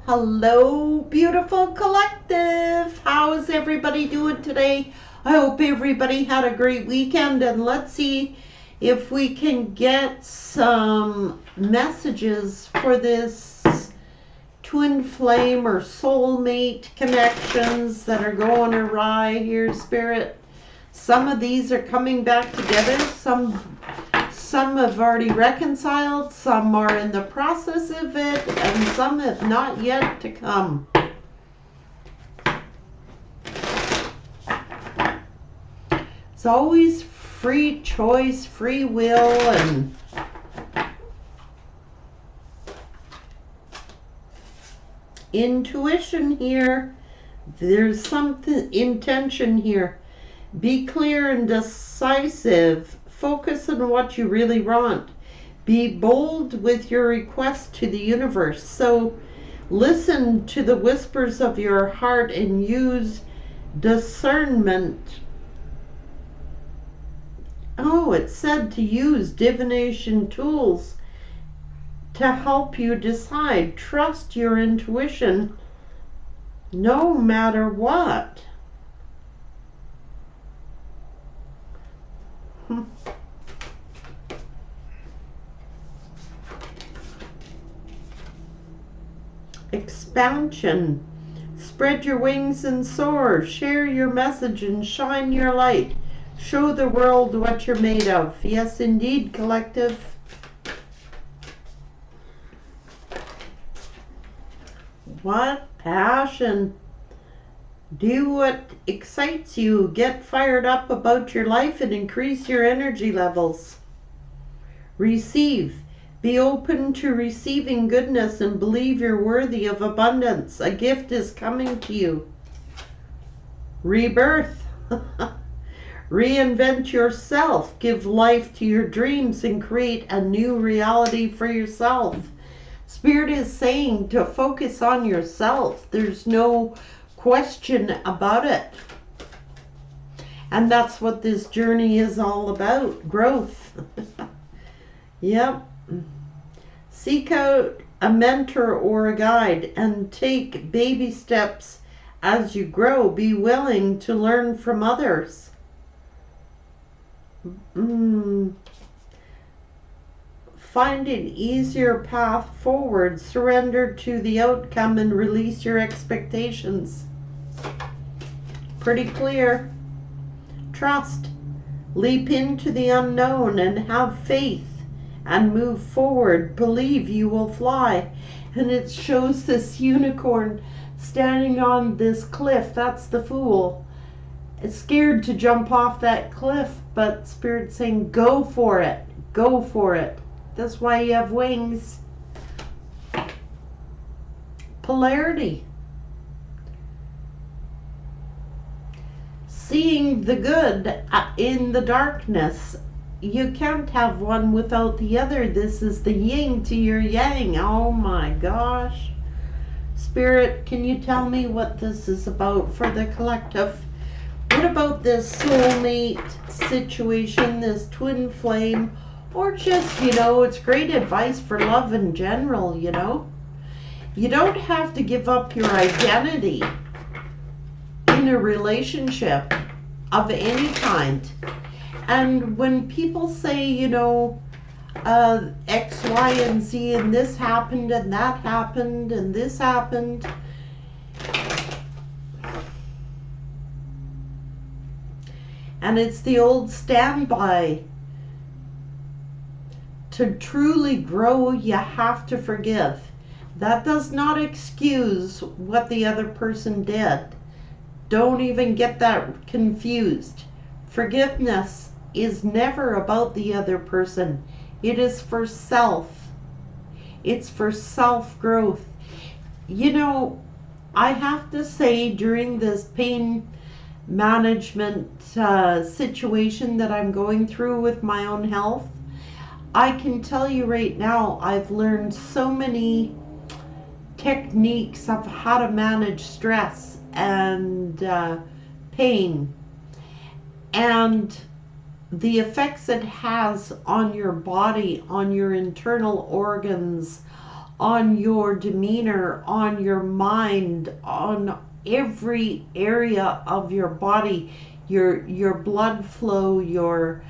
Hello, beautiful collective. How is everybody doing today? I hope everybody had a great weekend, and let's see if we can get some messages for this twin flame or soulmate connections that are going awry here, Spirit. Some of these are coming back together. Some have already reconciled, some are in the process of it, and some have not yet to come. It's always free choice, free will, and intuition here. There's something, intention here. Be clear and decisive. Focus on what you really want. Be bold with your request to the universe. So listen to the whispers of your heart and use discernment. Oh, it said to use divination tools to help you decide. Trust your intuition no matter what. Expansion. Spread your wings and soar. Share your message and shine your light. Show the world what you're made of. Yes, indeed, collective. What passion. Do what excites you. Get fired up about your life and increase your energy levels. Receive. Be open to receiving goodness and believe you're worthy of abundance. A gift is coming to you. Rebirth. Reinvent yourself. Give life to your dreams and create a new reality for yourself. Spirit is saying to focus on yourself. There's no question about it. And that's what this journey is all about. Growth. Yep. Seek out a mentor or a guide and take baby steps as you grow. Be willing to learn from others. Find an easier path forward. Surrender to the outcome and release your expectations. Pretty clear. Trust. Leap into the unknown and have faith. And move forward. Believe you will fly. And it shows this unicorn standing on this cliff. That's the fool. It's scared to jump off that cliff, but Spirit's saying, go for it. Go for it. That's why you have wings. Polarity. Seeing the good in the darkness. You can't have one without the other. This is the yin to your yang. Oh my gosh. Spirit, can you tell me what this is about for the collective? What about this soulmate situation, this twin flame, or just, it's great advice for love in general, You don't have to give up your identity in a relationship of any kind. And when people say, X, Y, and Z, and this happened, and that happened, and this happened, and it's the old standby. To truly grow, you have to forgive. That does not excuse what the other person did. Don't even get that confused. Forgiveness is never about the other person. It is for self. It's for self-growth. I have to say, during this pain management situation that I'm going through with my own health, I can tell you right now, I've learned so many techniques of how to manage stress and pain, and the effects it has on your body, on your internal organs, on your demeanor, on your mind, on every area of your body, your blood flow, your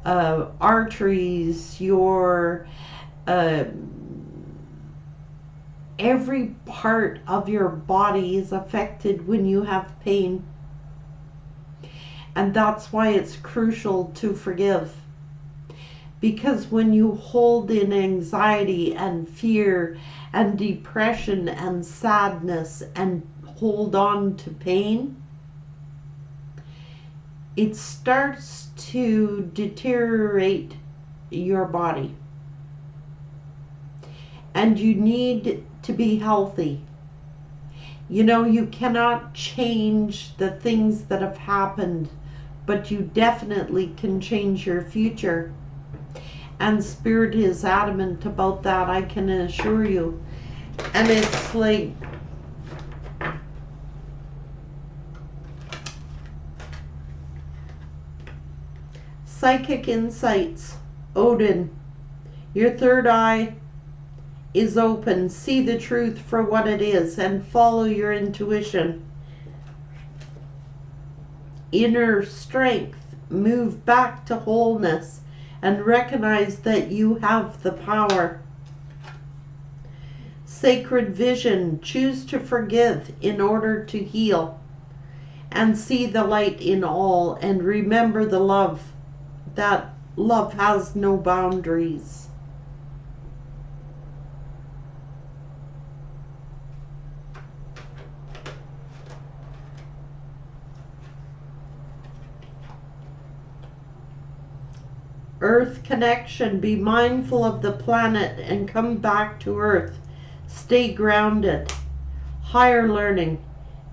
arteries, your every part of your body is affected when you have pain. And that's why it's crucial to forgive. Because when you hold in anxiety and fear and depression and sadness and hold on to pain, it starts to deteriorate your body. And you need to be healthy. You know, you cannot change the things that have happened, but you definitely can change your future. And Spirit is adamant about that, I can assure you. And it's like, psychic insights. Odin, your third eye is open. See the truth for what it is and follow your intuition. Inner strength. Move back to wholeness and recognize that you have the power. Sacred vision. Choose to forgive in order to heal and see the light in all, and remember the love. That love has no boundaries. Earth connection. Be mindful of the planet and come back to Earth. Stay grounded. Higher learning.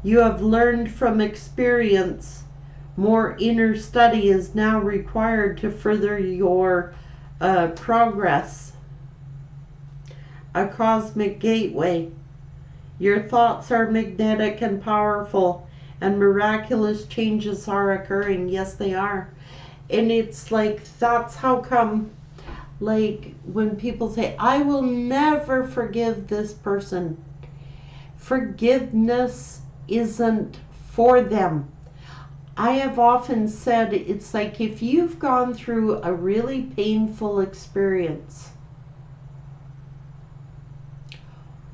You have learned from experience. More inner study is now required to further your progress. A cosmic gateway. Your thoughts are magnetic and powerful, and miraculous changes are occurring. Yes, they are. And it's like, that's how come, like, when people say, I will never forgive this person. Forgiveness isn't for them. I have often said, it's like if you've gone through a really painful experience,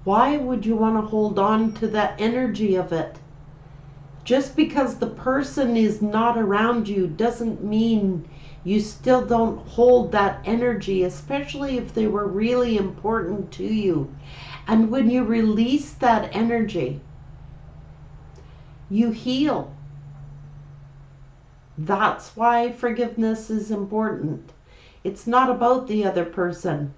why would you want to hold on to that energy of it? Just because the person is not around you doesn't mean you still don't hold that energy, especially if they were really important to you. And when you release that energy, you heal. That's why forgiveness is important. It's not about the other person.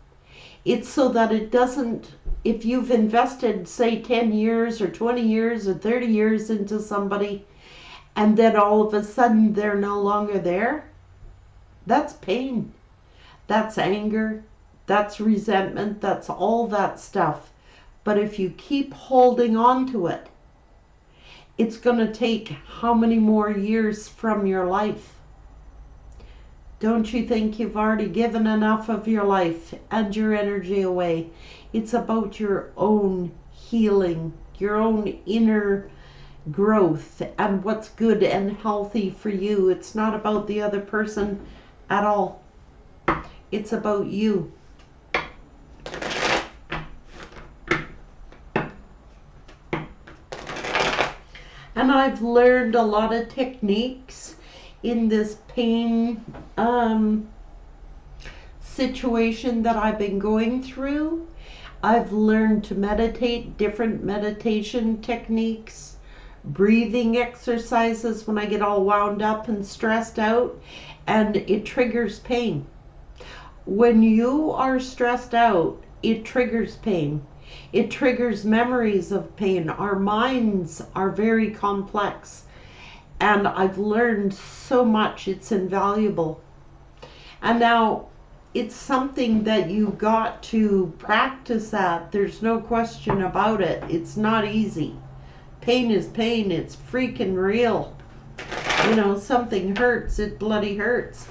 It's so that it doesn't, if you've invested, say, 10 years or 20 years or 30 years into somebody, and then all of a sudden they're no longer there, that's pain. That's anger. That's resentment. That's all that stuff. But if you keep holding on to it, it's going to take how many more years from your life? Don't you think you've already given enough of your life and your energy away? It's about your own healing, your own inner growth, and what's good and healthy for you. It's not about the other person at all. It's about you. And I've learned a lot of techniques in this pain situation that I've been going through. I've learned to meditate, different meditation techniques, breathing exercises when I get all wound up and stressed out, and it triggers pain. When you are stressed out, it triggers pain. It triggers memories of pain. Our minds are very complex, and I've learned so much. It's invaluable. And now it's something that you got to practice at. There's no question about it. It's not easy. Pain is pain. It's freaking real. You know, something hurts, it bloody hurts.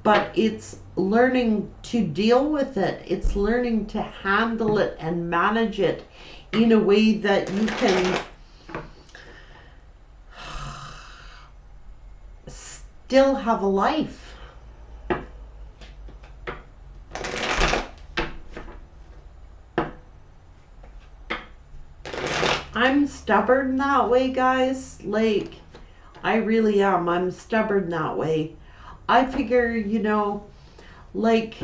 but it's learning to deal with it. It's learning to handle it and manage it in a way that you can still have a life. I'm stubborn that way, guys. Like, I really am. I'm stubborn that way. I figure, like,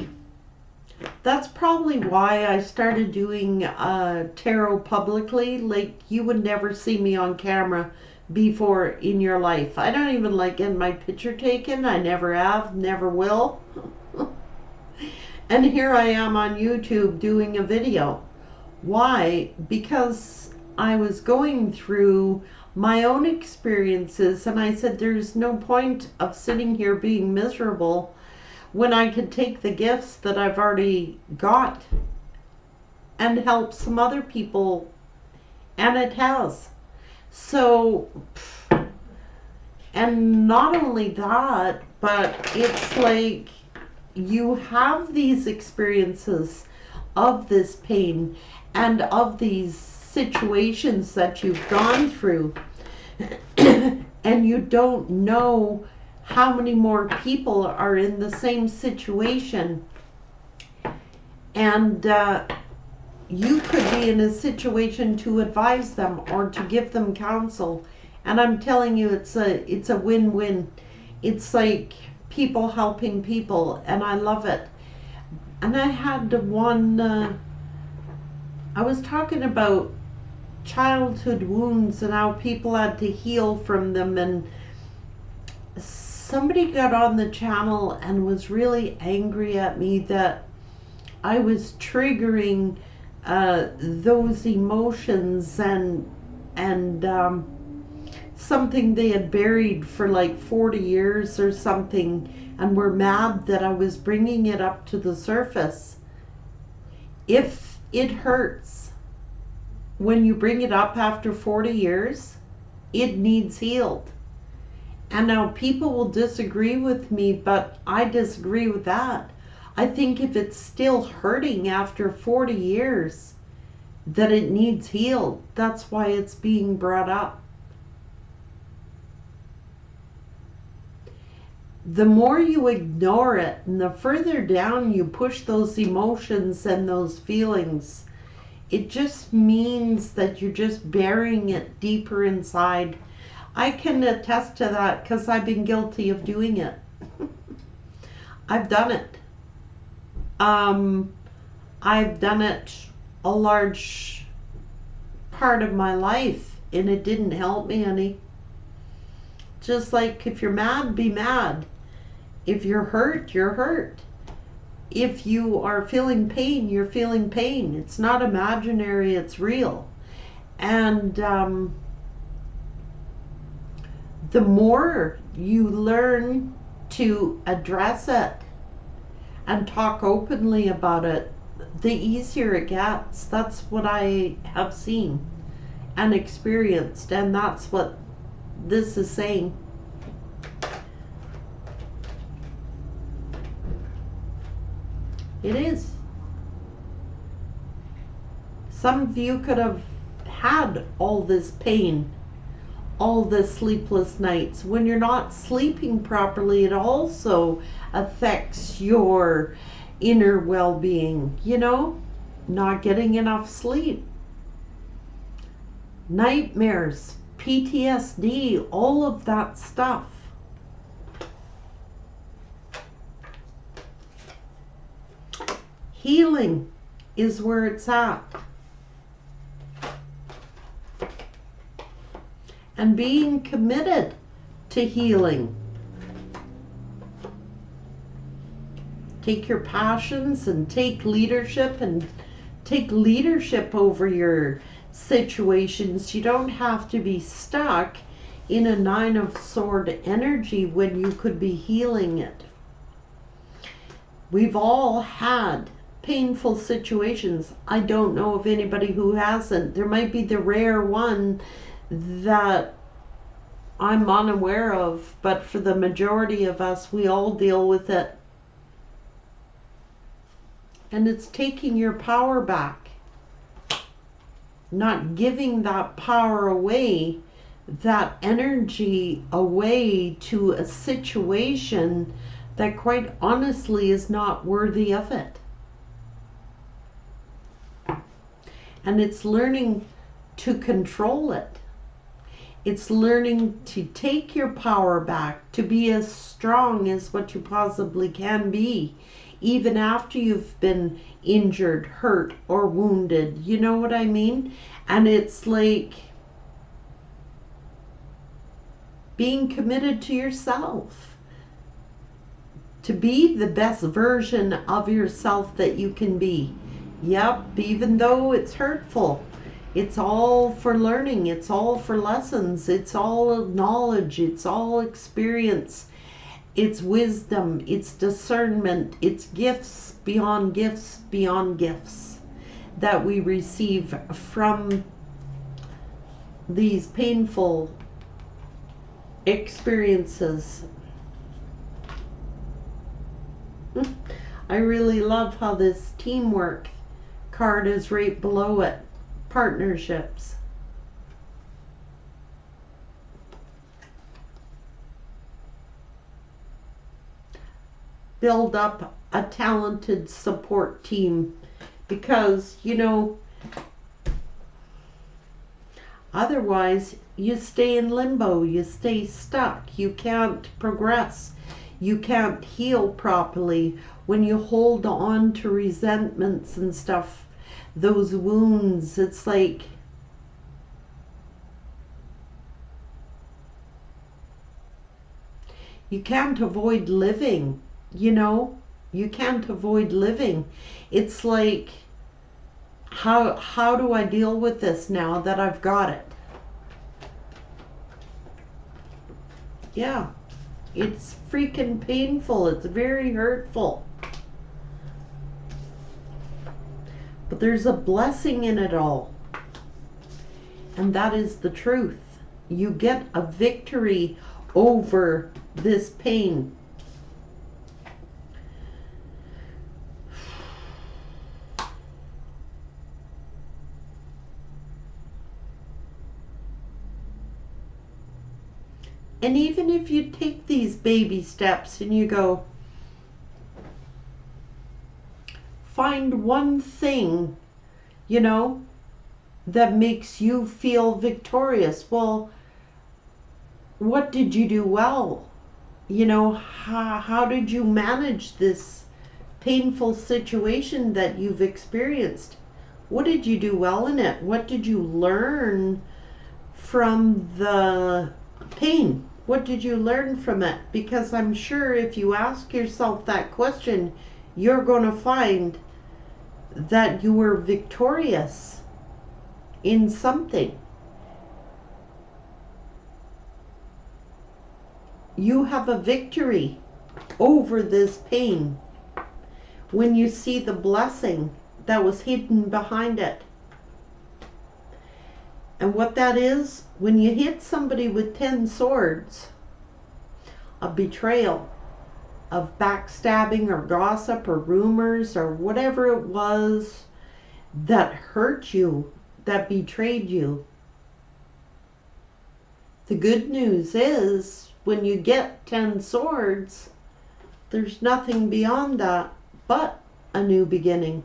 that's probably why I started doing tarot publicly. Like, you would never see me on camera before in your life. I don't even like getting my picture taken. I never have, never will. And here I am on YouTube doing a video. Why? Because I was going through my own experiences, and I said there's no point of sitting here being miserable when I could take the gifts that I've already got and help some other people, and it has. So, and not only that, but it's like you have these experiences of this pain and of these situations that you've gone through, and you don't know how many more people are in the same situation, and you could be in a situation to advise them or to give them counsel. And I'm telling you, it's a win-win. It's like people helping people, and I love it. And I had one, I was talking about childhood wounds and how people had to heal from them, and somebody got on the channel and was really angry at me that I was triggering those emotions and something they had buried for like 40 years or something, and were mad that I was bringing it up to the surface. If it hurts when you bring it up after 40 years, it needs healed. And now people will disagree with me, but I disagree with that. I think if it's still hurting after 40 years, that it needs healed. That's why it's being brought up. The more you ignore it and the further down you push those emotions and those feelings, it just means that you're just burying it deeper inside. I can attest to that because I've been guilty of doing it. I've done it. I've done it a large part of my life, and it didn't help me any. Just like if you're mad, be mad. If you're hurt, you're hurt. If you are feeling pain, you're feeling pain. It's not imaginary, it's real. And the more you learn to address it and talk openly about it, the easier it gets. That's what I have seen and experienced, and that's what this is saying. It is. Some of you could have had all this pain, all the sleepless nights. When you're not sleeping properly, it also affects your inner well-being, not getting enough sleep, nightmares, PTSD, all of that stuff. Healing is where it's at. And being committed to healing. Take your passions and take leadership over your situations. You don't have to be stuck in a 9 of Swords energy when you could be healing it. We've all had painful situations. I don't know of anybody who hasn't. There might be the rare one that I'm unaware of, but for the majority of us, we all deal with it. And it's taking your power back, not giving that power away, that energy away to a situation that quite honestly is not worthy of it. And it's learning to control it. It's learning to take your power back, to be as strong as what you possibly can be, even after you've been injured, hurt, or wounded. You know what I mean? And it's like being committed to yourself, to be the best version of yourself that you can be. Yep, even though it's hurtful. It's all for learning. It's all for lessons. It's all knowledge. It's all experience. It's wisdom. It's discernment. It's gifts beyond gifts beyond gifts that we receive from these painful experiences. I really love how this teamwork card is right below it. Partnerships. Build up a talented support team, because, you know, otherwise you stay in limbo, you stay stuck, you can't progress, you can't heal properly when you hold on to resentments and stuff. Those wounds, it's like you can't avoid living, you know? You can't avoid living. It's like, how do I deal with this now that I've got it? Yeah, it's freaking painful. It's very hurtful. But there's a blessing in it all. And that is the truth. You get a victory over this pain. And even if you take these baby steps and you go, find one thing, you know, that makes you feel victorious. Well, what did you do well? You know, how did you manage this painful situation that you've experienced? What did you do well in it? What did you learn from the pain? What did you learn from it? Because I'm sure if you ask yourself that question, you're going to find that you were victorious in something. You have a victory over this pain when you see the blessing that was hidden behind it. And what that is, when you hit somebody with 10 swords, of betrayal, of backstabbing or gossip or rumors or whatever it was that hurt you, that betrayed you. The good news is, when you get 10 swords, there's nothing beyond that but a new beginning.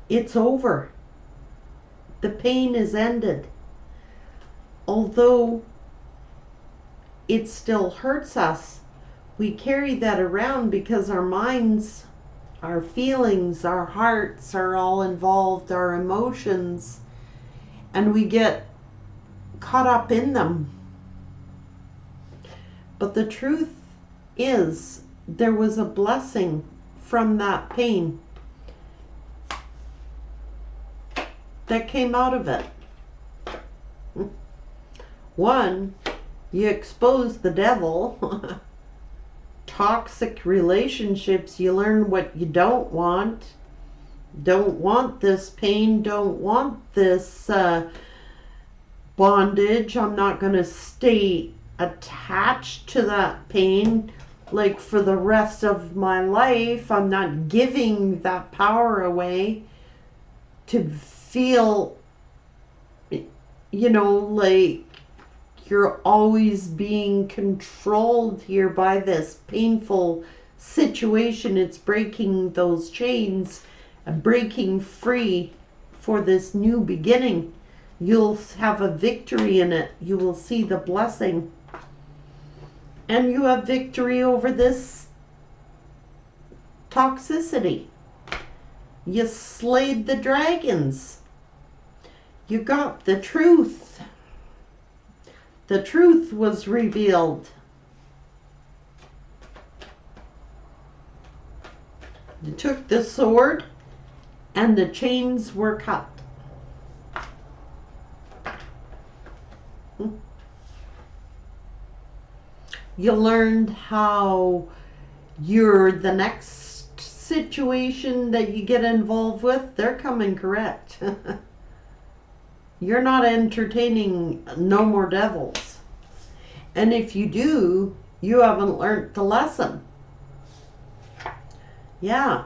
It's over. The pain is ended. Although it still hurts us, we carry that around because our minds, our feelings, our hearts are all involved, our emotions, and we get caught up in them. But the truth is, there was a blessing from that pain that came out of it. One, you expose the devil. Toxic relationships, you learn what you don't want. Don't want this pain, don't want this bondage. I'm not going to stay attached to that pain like for the rest of my life. I'm not giving that power away to feel, like you're always being controlled here by this painful situation. It's breaking those chains and breaking free for this new beginning. You'll have a victory in it. You will see the blessing. And you have victory over this toxicity. You slayed the dragons. You got the truth. The truth was revealed. You took the sword and the chains were cut. You learned how the next situation that you get involved with, they're coming correct. You're not entertaining no more devils. And if you do, you haven't learned the lesson. Yeah.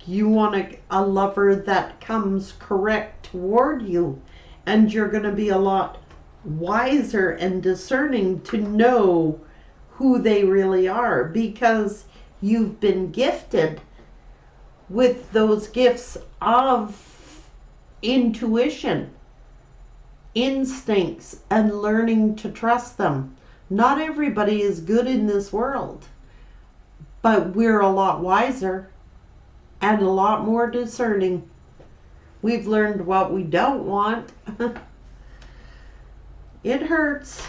You want a lover that comes correct toward you, and you're going to be a lot wiser and discerning to know who they really are, because you've been gifted with those gifts of intuition, instincts, and learning to trust them. Not everybody is good in this world, but we're a lot wiser and a lot more discerning. We've learned what we don't want. It hurts.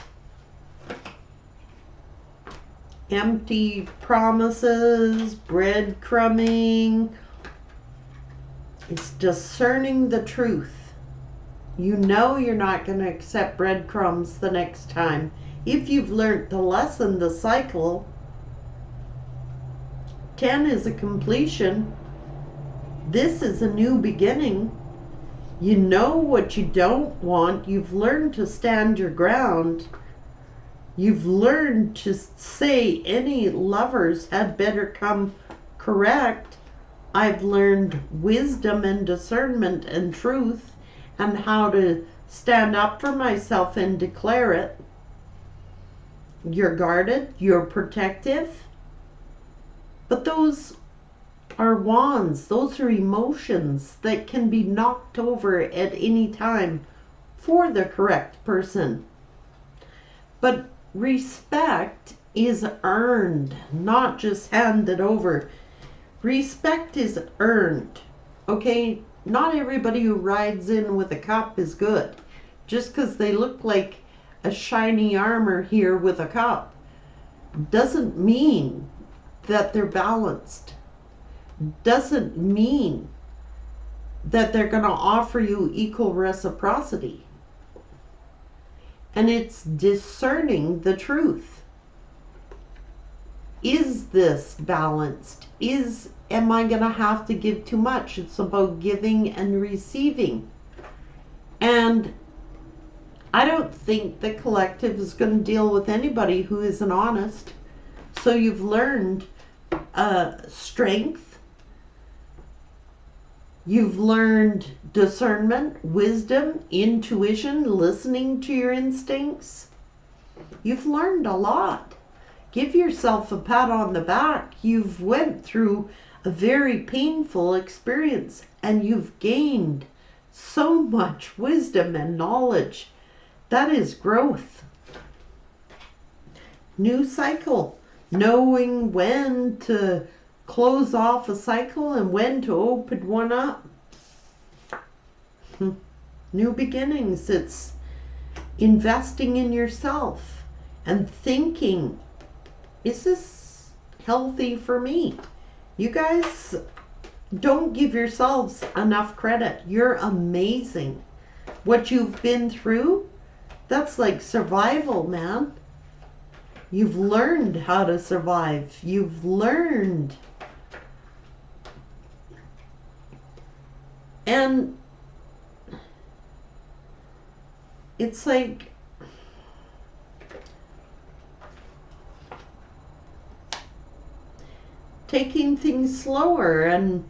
Empty promises, breadcrumbing. It's discerning the truth. You know you're not going to accept breadcrumbs the next time. If you've learned the lesson, the cycle, 10 is a completion. This is a new beginning. You know what you don't want. You've learned to stand your ground. You've learned to say any lovers had better come correct. I've learned wisdom and discernment and truth and how to stand up for myself and declare it. You're guarded, you're protective. But those are wands, those are emotions that can be knocked over at any time for the correct person. But respect is earned, not just handed over. Respect is earned, okay? Not everybody who rides in with a cup is good. Just because they look like a shiny armor here with a cup doesn't mean that they're balanced. Doesn't mean that they're going to offer you equal reciprocity. And it's discerning the truth. Is this balanced? Am I going to have to give too much? It's about giving and receiving. And I don't think the collective is going to deal with anybody who isn't honest. So you've learned strength. You've learned discernment, wisdom, intuition, listening to your instincts. You've learned a lot. Give yourself a pat on the back. You've went through a very painful experience and you've gained so much wisdom and knowledge. That is growth. New cycle. Knowing when to close off a cycle and when to open one up. New beginnings. It's investing in yourself and thinking, is this healthy for me? You guys don't give yourselves enough credit. You're amazing. What you've been through, that's like survival, man. You've learned how to survive. You've learned. And it's like taking things slower and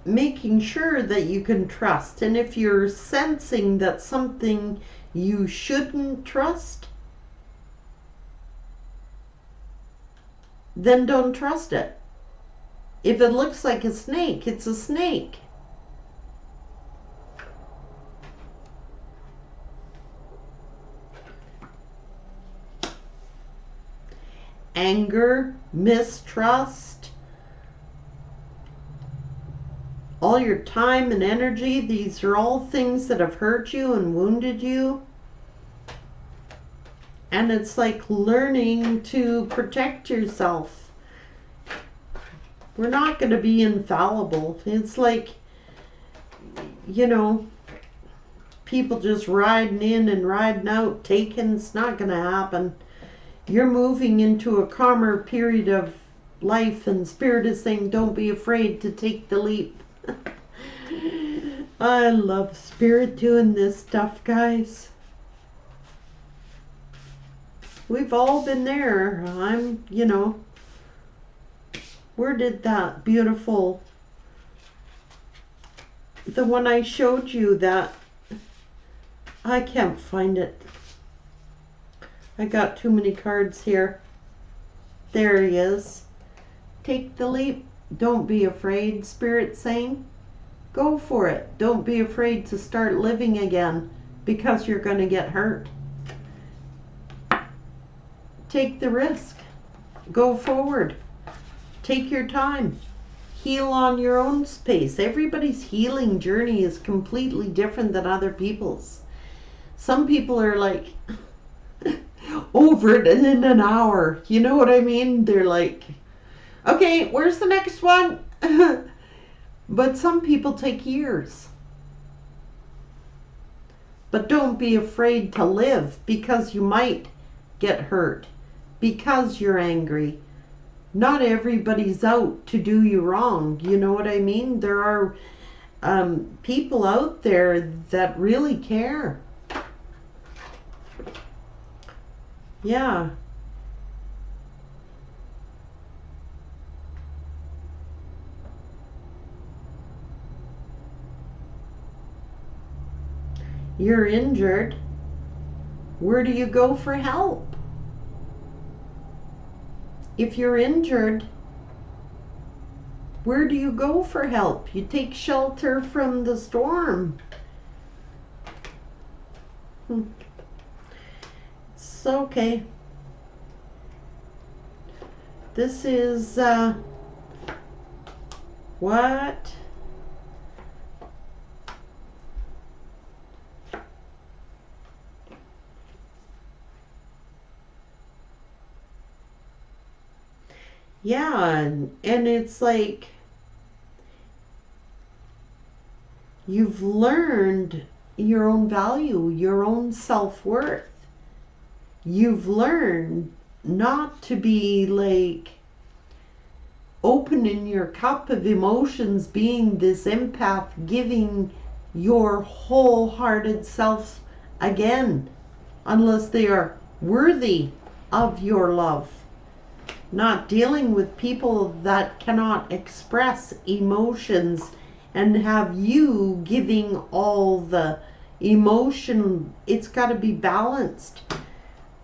making sure that you can trust. And if you're sensing that something you shouldn't trust, then don't trust it. If it looks like a snake, it's a snake. Anger, mistrust, all your time and energy, these are all things that have hurt you and wounded you. And it's like learning to protect yourself. We're not going to be infallible. It's like, you know, people just riding in and riding out, taking. It's not going to happen. You're moving into a calmer period of life, and Spirit is saying, don't be afraid to take the leap. I love Spirit doing this stuff, guys. We've all been there. You know, where did that beautiful, the one I showed you, that, I can't find it. I got too many cards here. There he is. Take the leap. Don't be afraid, Spirit saying. Go for it. Don't be afraid to start living again, because you're going to get hurt. Take the risk. Go forward. Take your time. Heal on your own space. Everybody's healing journey is completely different than other people's. Some people are like over it in an hour. You know what I mean? They're like, okay, where's the next one? But some people take years. But don't be afraid to live, because you might get hurt, because you're angry. Not everybody's out to do you wrong. You know what I mean? There are people out there that really care. Yeah. You're injured. Where do you go for help? If you're injured, where do you go for help? You take shelter from the storm. It's okay. This is what? Yeah, and it's like you've learned your own value, your own self-worth. You've learned not to be like opening your cup of emotions, being this empath, giving your wholehearted self again, unless they are worthy of your love. Not dealing with people that cannot express emotions and have you giving all the emotion. It's got to be balanced.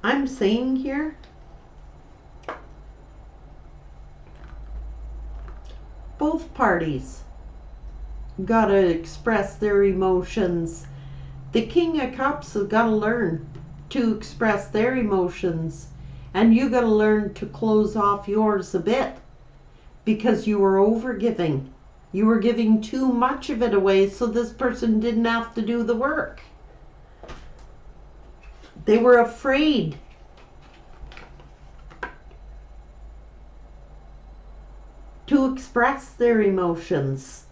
I'm saying here, both parties got to express their emotions. The King of Cups has got to learn to express their emotions. And you got to learn to close off yours a bit, because you were overgiving. You were giving too much of it away, so this person didn't have to do the work. They were afraid. To express their emotions.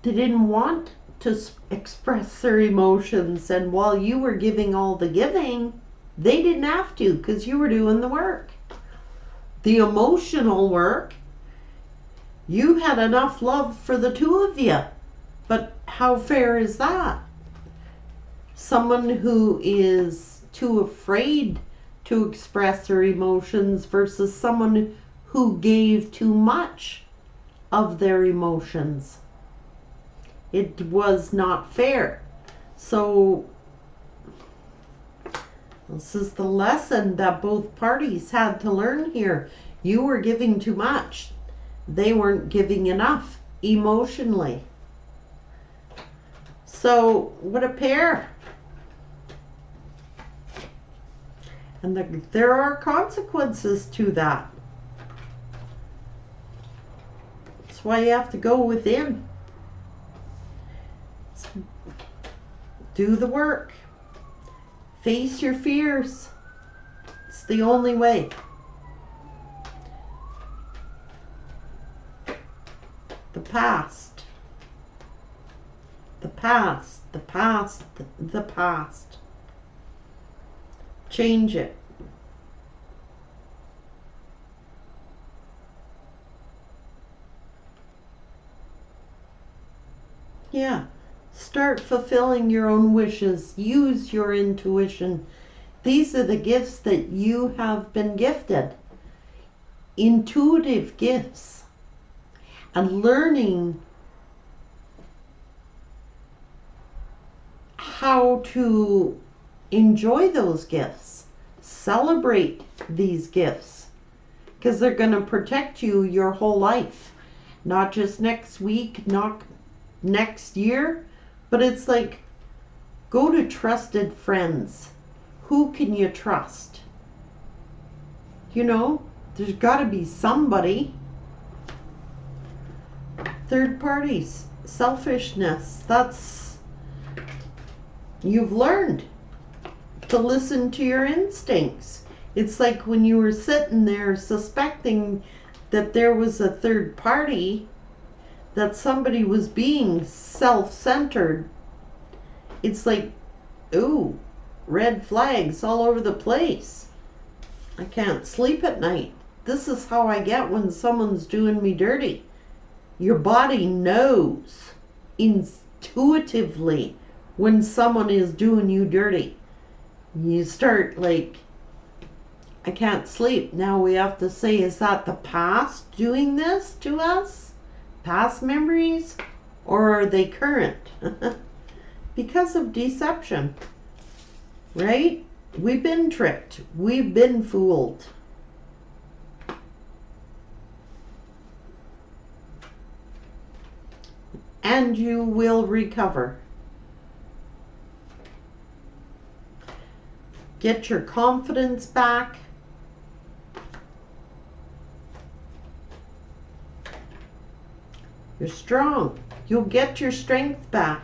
They didn't want to express their emotions, and while you were giving all the giving, they didn't have to, because you were doing the work. The emotional work, you had enough love for the two of you. But how fair is that? Someone who is too afraid to express their emotions versus someone who gave too much of their emotions. It was not fair. So this is the lesson that both parties had to learn here. You were giving too much. They weren't giving enough emotionally. So what a pair. And there are consequences to that. That's why you have to go within. Do the work. Face your fears. It's the only way. The past. The past. The past. The past. Change it. Yeah. Start fulfilling your own wishes. Use your intuition. These are the gifts that you have been gifted. Intuitive gifts. And learning how to enjoy those gifts. Celebrate these gifts. Because they're going to protect you your whole life. Not just next week, not next year. But it's like, go to trusted friends. Who can you trust? You know, there's got to be somebody. Third parties, selfishness. That's, you've learned to listen to your instincts. It's like when you were sitting there suspecting that there was a third party, that somebody was being self-centered. It's like, ooh, red flags all over the place. I can't sleep at night. This is how I get when someone's doing me dirty. Your body knows intuitively when someone is doing you dirty. You start like, I can't sleep. Now we have to say, is that the past doing this to us? Past memories, or are they current? Because of deception, right? We've been tricked. We've been fooled. And you will recover. Get your confidence back. You're strong. You'll get your strength back.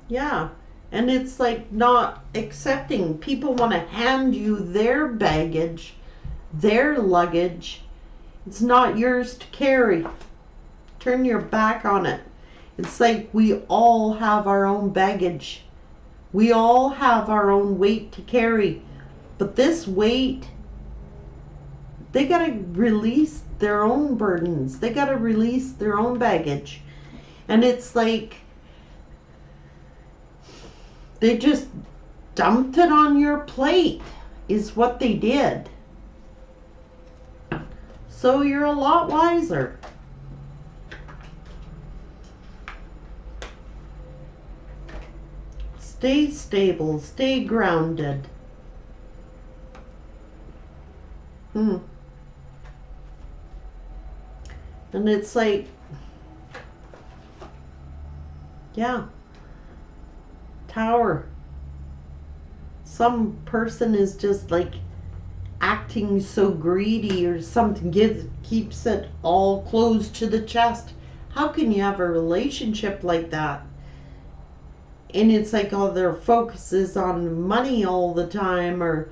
Yeah. And it's like not accepting. People want to hand you their baggage, their luggage. It's not yours to carry. Turn your back on it. It's like we all have our own baggage. We all have our own weight to carry. But this weight, they got to release their own burdens. They got to release their own baggage. And it's like they just dumped it on your plate is what they did. So you're a lot wiser. Stay stable, stay grounded. And it's like, yeah, Tower. Some person is just like acting so greedy or something, keeps it all closed to the chest. How can you have a relationship like that? And it's like all their focus is on money all the time, or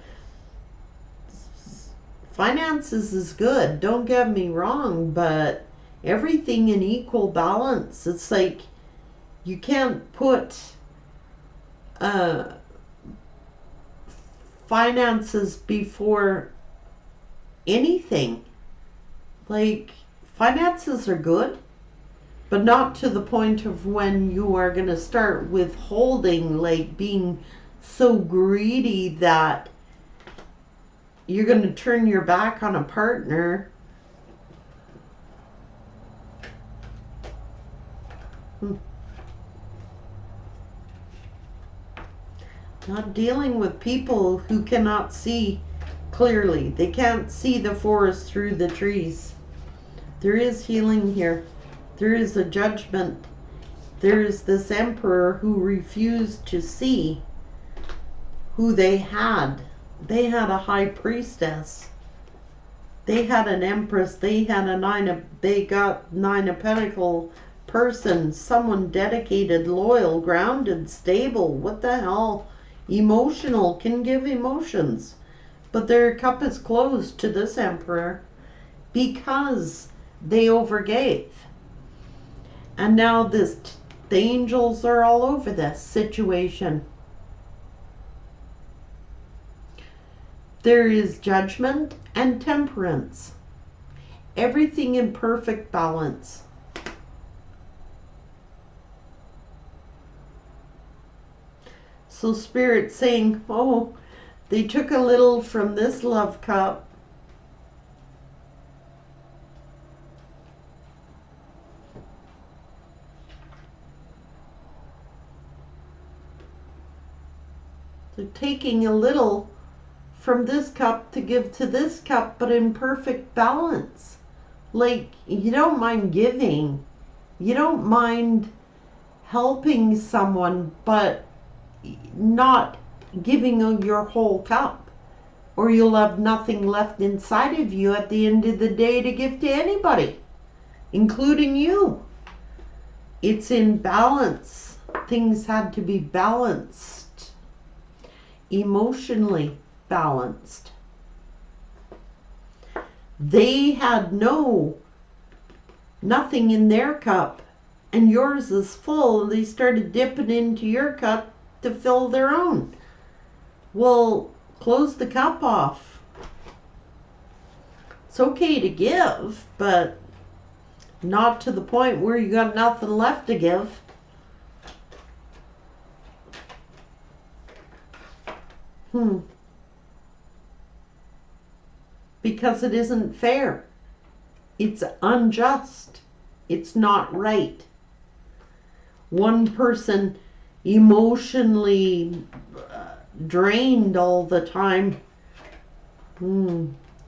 finances is good, don't get me wrong, but everything in equal balance. It's like you can't put finances before anything. Like Finances are good, but not to the point of when you are going to start withholding, like being so greedy that you're going to turn your back on a partner. Not dealing with people who cannot see clearly. They can't see the forest through the trees. There is healing here. There is a judgment. There is this emperor who refused to see who they had. They had a high priestess. They had an empress. They had they got 9 of Pentacles person. Someone dedicated, loyal, grounded, stable. What the hell? Emotional, can give emotions. But their cup is closed to this emperor because they overgave. And now the angels are all over this situation. There is judgment and temperance. Everything in perfect balance. So Spirit saying, oh, they took a little from this love cup. They're taking a little from this cup to give to this cup, but in perfect balance. Like, you don't mind giving. You don't mind helping someone, but not giving your whole cup, or you'll have nothing left inside of you at the end of the day to give to anybody, including you. It's in balance. Things had to be balanced, emotionally balanced. They had nothing in their cup, and yours is full, and they started dipping into your cup to fill their own. Well, close the cup off. It's okay to give, but not to the point where you got nothing left to give. Because it isn't fair. It's unjust. It's not right. One person emotionally drained all the time.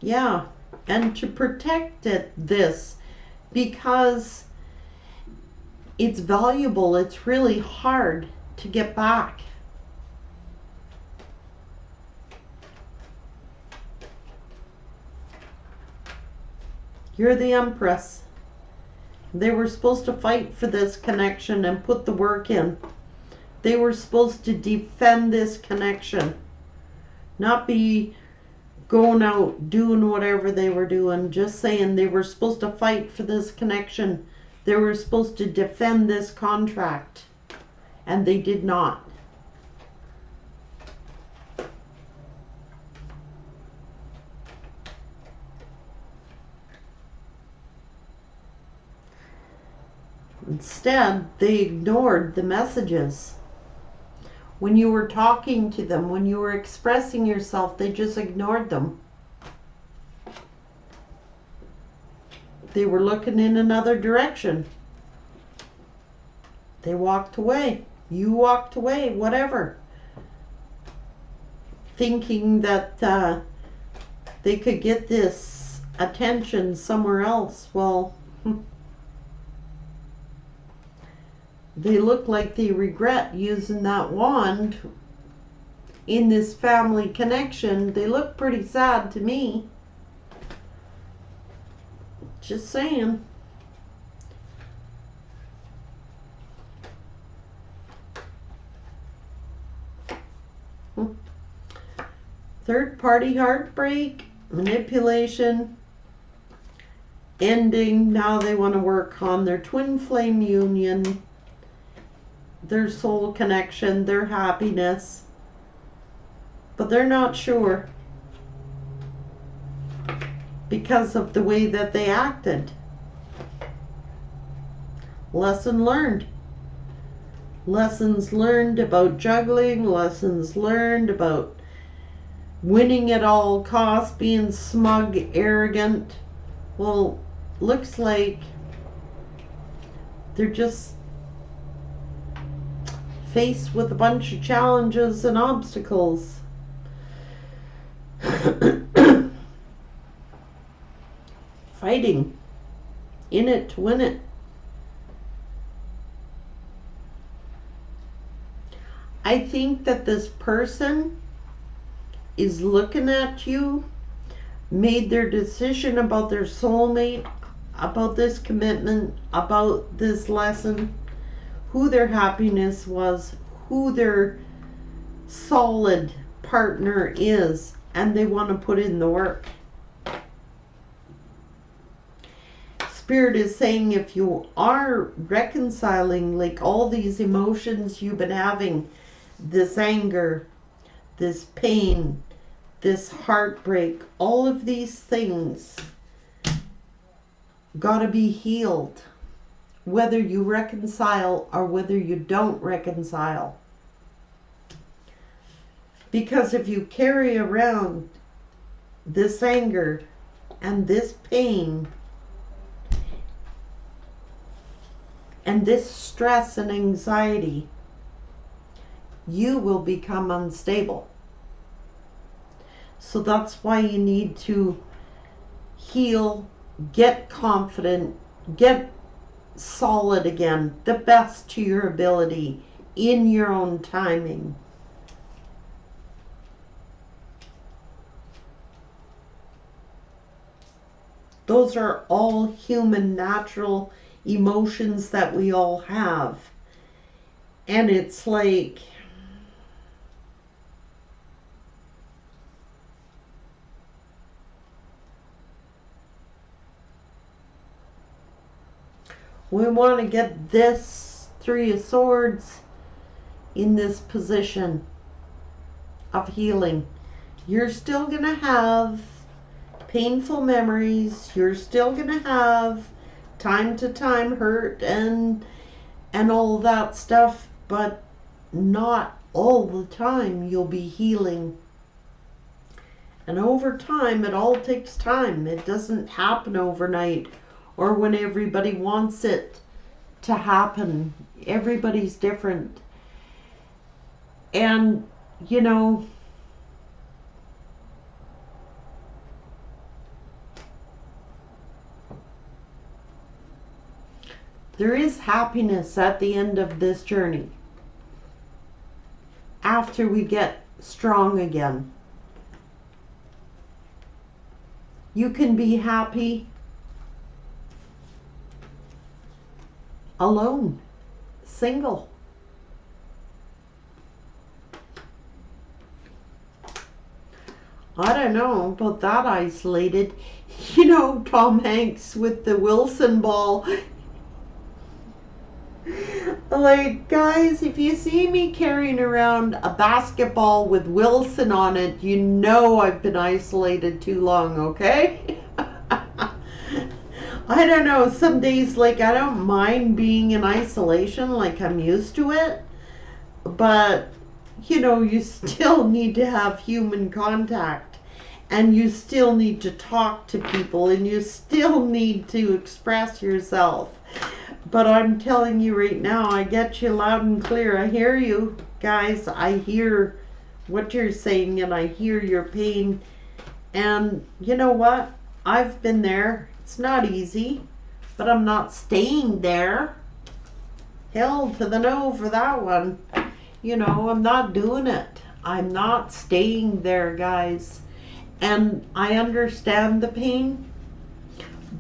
Yeah, and to protect this, because it's valuable, it's really hard to get back. You're the Empress. They were supposed to fight for this connection and put the work in. They were supposed to defend this connection, not be going out doing whatever they were doing. Just saying, they were supposed to fight for this connection. They were supposed to defend this contract, and they did not. Instead, they ignored the messages. When you were talking to them, when you were expressing yourself, they just ignored them. They were looking in another direction. They walked away. You walked away, whatever. Thinking that they could get this attention somewhere else. Well, they look like they regret using that wand in this family connection. They look pretty sad to me. Just saying. Third party heartbreak, manipulation, ending. Now they want to work on their twin flame union, their soul connection, their happiness, but they're not sure because of the way that they acted. Lesson learned. Lessons learned about juggling, lessons learned about winning at all costs, being smug, arrogant. Well, looks like they're just faced with a bunch of challenges and obstacles. Fighting. In it to win it. I think that this person is looking at you, made their decision about their soulmate, about this commitment, about this lesson, who their happiness was, who their solid partner is, and they want to put in the work. Spirit is saying if you are reconciling like all these emotions you've been having, this anger, this pain, this heartbreak, all of these things gotta be healed, whether you reconcile or whether you don't reconcile. Because if you carry around this anger and this pain and this stress and anxiety, you will become unstable. So that's why you need to heal, get confident, get solid again, the best to your ability, in your own timing. Those are all human, natural emotions that we all have. And it's like, we want to get this Three of Swords in this position of healing. You're still going to have painful memories. You're still going to have time to time hurt and all that stuff, but not all the time. You'll be healing. And over time, it all takes time. It doesn't happen overnight or when everybody wants it to happen. Everybody's different. And, you know, there is happiness at the end of this journey. After we get strong again. You can be happy alone, single. I don't know about that isolated. You know, Tom Hanks with the Wilson ball. Like, guys, if you see me carrying around a basketball with Wilson on it, you know I've been isolated too long, okay? I don't know, some days, like, I don't mind being in isolation, like, I'm used to it. But, you know, you still need to have human contact. And you still need to talk to people. And you still need to express yourself. But I'm telling you right now, I get you loud and clear. I hear you, guys. I hear what you're saying, and I hear your pain. And you know what? I've been there. It's not easy, but I'm not staying there. Hell to the no for that one. You know, I'm not doing it. I'm not staying there, guys. And I understand the pain,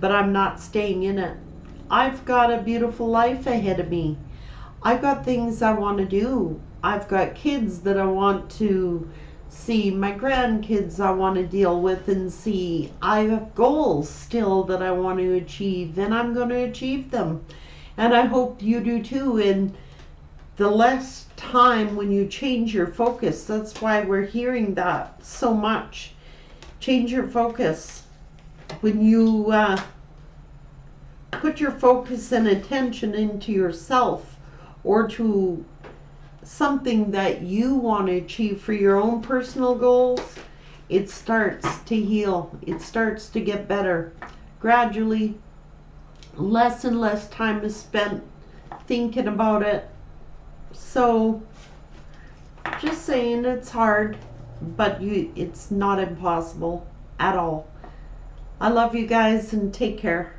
but I'm not staying in it. I've got a beautiful life ahead of me. I've got things I want to do. I've got kids that I want to see, my grandkids I want to deal with and see. I have goals still that I want to achieve, and I'm going to achieve them. And I hope you do too. And the less time when you change your focus, that's why we're hearing that so much. Change your focus. When you put your focus and attention into yourself or to something that you want to achieve for your own personal goals, it starts to heal. It starts to get better. Gradually, less and less time is spent thinking about it. So, just saying, it's hard, but it's not impossible at all. I love you guys and take care.